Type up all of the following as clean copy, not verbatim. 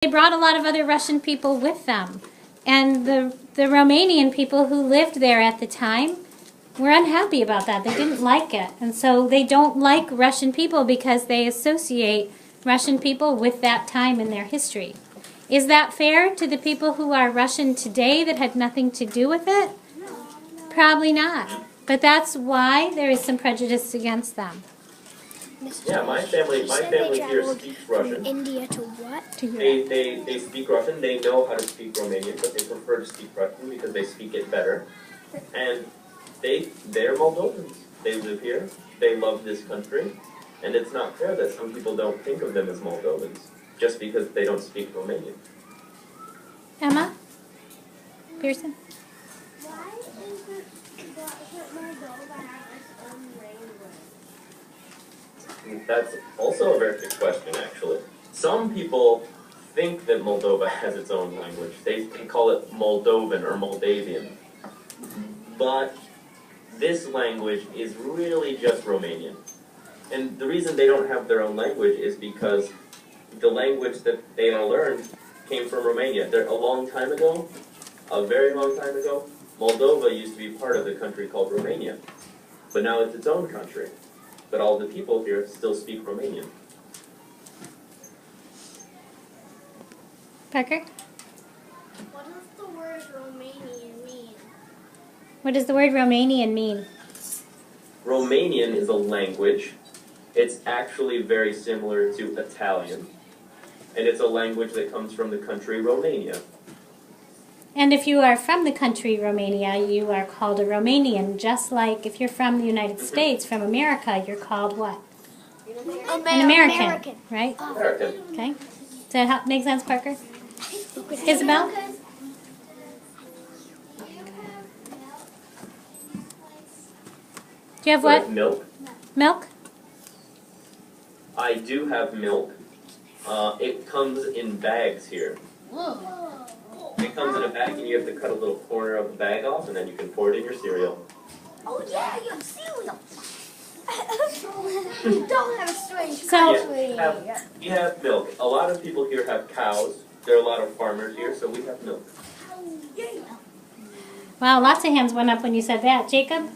They brought a lot of other Russian people with them. And the Romanian people who lived there at the time were unhappy about that. They didn't like it. And so they don't like Russian people because they associate Russian people with that time in their history. Is that fair to the people who are Russian today that had nothing to do with it? Probably not. But that's why there is some prejudice against them. Yeah, my family here speaks Russian. India to what? They speak Russian. They know how to speak Romanian, but they prefer to speak Russian because they speak it better. And they're Moldovans. They live here. They love this country. And it's not fair that some people don't think of them as Moldovans just because they don't speak Romanian. Emma? Pearson? Why is it that Moldova has its own language? That's also a very good question, actually. Some people think that Moldova has its own language. They call it Moldovan or Moldavian. But this language is really just Romanian. And the reason they don't have their own language is because the language that they learned came from Romania. A long time ago, a very long time ago, Moldova used to be part of the country called Romania. But now it's its own country. But all the people here still speak Romanian. Parker? What does the word Romanian mean? What does the word Romanian mean? Romanian is a language. It's actually very similar to Italian. And it's a language that comes from the country Romania. And if you are from the country Romania, you are called a Romanian, just like if you're from the United States, from America, you're called what? An American, right? American. Okay. Does that make sense, Parker? Isabel? Do you have what? Milk. Milk? I do have milk. It comes in bags here. It comes in a bag and you have to cut a little corner of the bag off and then you can pour it in your cereal. Oh yeah, you have cereal. You don't have a strange So- country. We have milk. A lot of people here have cows. There are a lot of farmers here, so we have milk. Wow, lots of hands went up when you said that. Jacob?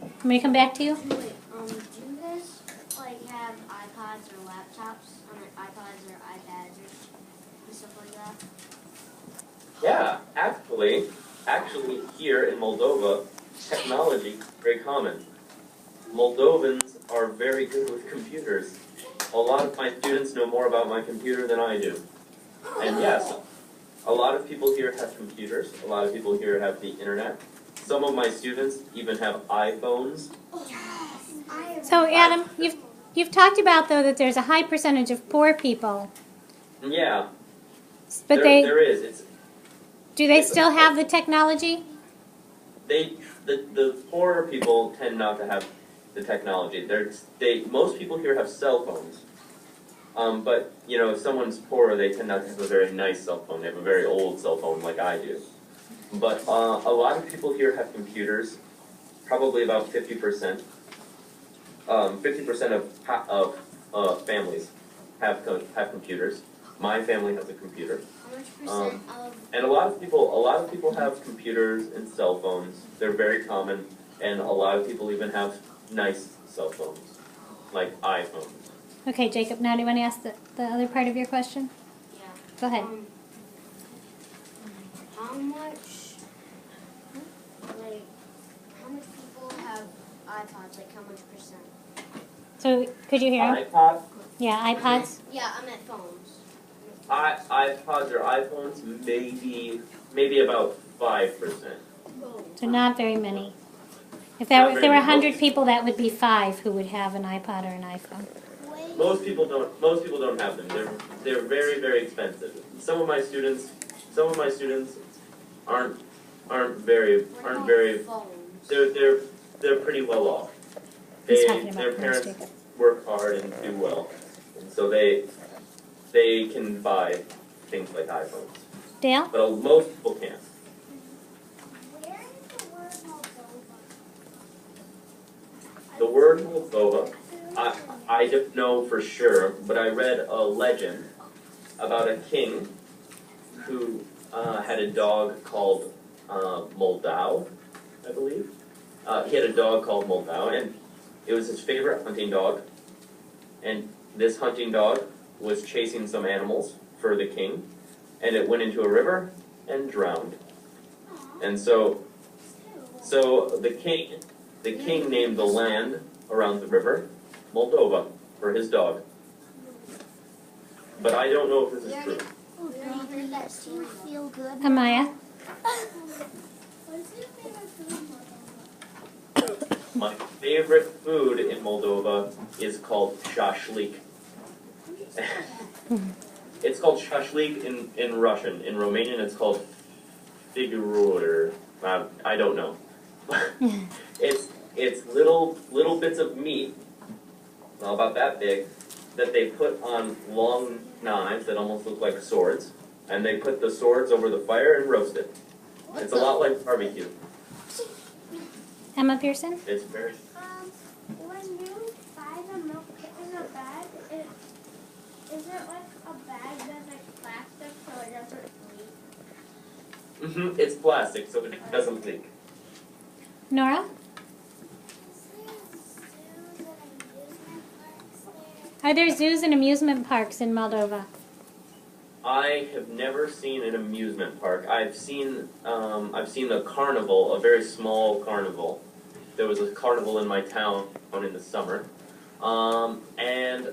Want me to come back to you? Wait, do you guys like have iPods or laptops on iPods or iPads or stuff like that? Yeah, actually here in Moldova, technology is very common. Moldovans are very good with computers. A lot of my students know more about my computer than I do. And yes, a lot of people here have computers. A lot of people here have the internet. Some of my students even have iPhones. So, Adam, you've talked about, though, that there's a high percentage of poor people. Yeah, But there is. do they still have the technology? The poorer people tend not to have the technology. Most people here have cell phones. But, you know, if someone's poorer, they tend not to have a very nice cell phone. They have a very old cell phone like I do. But a lot of people here have computers, probably about 50%. 50% of families have computers. My family has a computer. How much percent of And a lot of people have computers and cell phones. They're very common, and a lot of people even have nice cell phones, like iPhones. Okay, Jacob, now do you want to ask the other part of your question? yeah? Go ahead. How much people have iPods? Like how much percent? So, could you hear him? iPod, Yeah, iPods. Yeah, I'm at phones. iPods or iPhones, maybe about 5%. So not very many. If there were 100 people, that would be 5 who would have an iPod or an iPhone. Most people don't have them. They're very, very expensive. Some of my students aren't very Phones. they're pretty well off. He's talking about Their phones, parents Jacob. work hard and do well, and so they can buy things like iPhones. Dale? But most people can't. Where is the word Moldova? The word Moldova, I don't know for sure, but I read a legend about a king who had a dog called Moldau, I believe. He had a dog called Moldau, and it was his favorite hunting dog. And this hunting dog was chasing some animals for the king, and it went into a river and drowned. And so the king named the land around the river Moldova for his dog. But I don't know if this is true. Do you feel good? Amaya? What's your favorite food, Moldova? My favorite food in Moldova is called shashlik. It's called shashlik in Russian. In Romanian, it's called figurur. I don't know. It's little bits of meat, well, about that big, that they put on long knives that almost look like swords, and they put the swords over the fire and roast it. It's a lot like barbecue. Emma Pearson? It's very. When you buy the milk in a bag, is it like a bag that's like plastic so it doesn't leak? It's plastic, so it doesn't leak. Nora? Are there zoos and amusement parks in Moldova? I have never seen an amusement park. I've seen the carnival, a very small carnival. There was a carnival in my town in the summer, and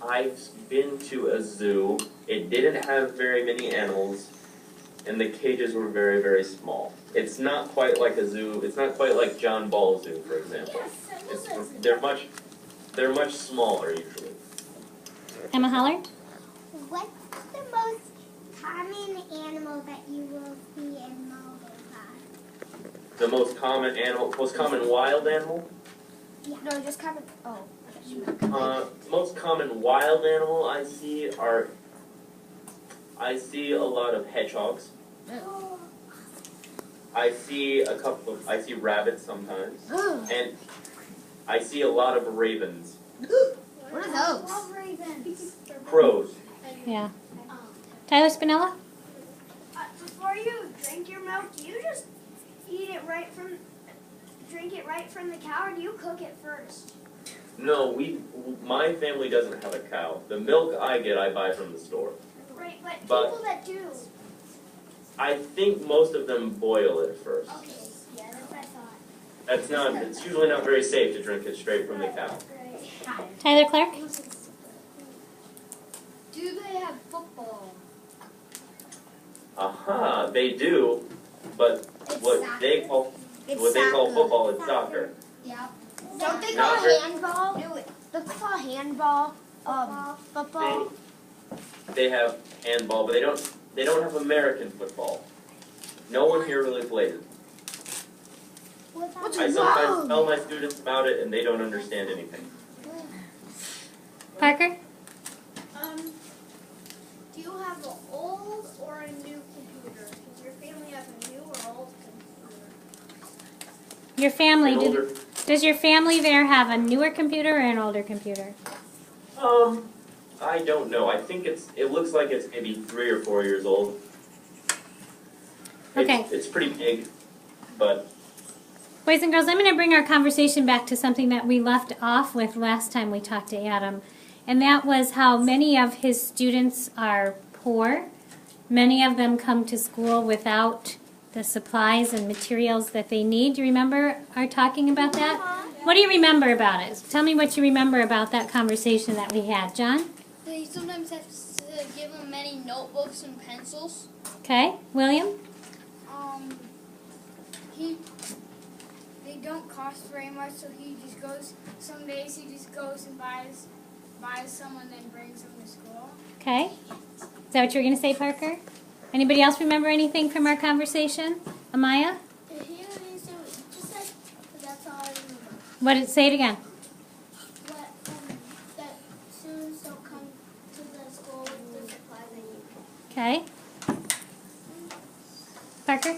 I've been to a zoo. It didn't have very many animals, and the cages were very, very small. It's not quite like a zoo. It's not quite like John Ball Zoo, for example. They're much smaller usually. Emma Holler? What's the most common animal that you will see in Moldova? The most common wild animal? No, just common. Oh. Most common wild animal I see a lot of hedgehogs. I see rabbits sometimes, and I see a lot of ravens. What are those? Love ravens. Crows. Yeah. Tyler Spinella? Before you drink your milk, do you just drink it right from the cow, or do you cook it first? No, my family doesn't have a cow. The milk I get, I buy from the store. Right, but But- people that do. I think most of them boil it first. Okay, yeah, that's what I thought. It's usually not very safe to drink it straight from the cow. Right. Tyler Clark? Do they have football? Aha, they do, but what they call football is soccer. Yep. Don't they Not call sure. handball? Don't they call handball football? They have handball, but they don't have American football. No one here really plays it. I sometimes tell my students about it and they don't understand anything. Parker? Do you have an old or a new computer? Does your family have a new or old computer? Your family, An older- does your family there have a newer computer or an older computer? I don't know. I think it looks like it's maybe 3 or 4 years old. Okay. It's pretty big, but Boys and girls, I'm going to bring our conversation back to something that we left off with last time we talked to Adam. And that was how many of his students are poor. Many of them come to school without the supplies and materials that they need. Do you remember our talking about that? What do you remember about it? Tell me what you remember about that conversation that we had. John? They sometimes have to give them many notebooks and pencils. Okay. William? They don't cost very much, so he just goes. Some days he just goes and buys some and then brings them to school. Okay. Is that what you were going to say, Parker? Anybody else remember anything from our conversation? Amaya? That's all I remember. What did say it again? That students don't come to the school with the supplies they need. Okay. Parker?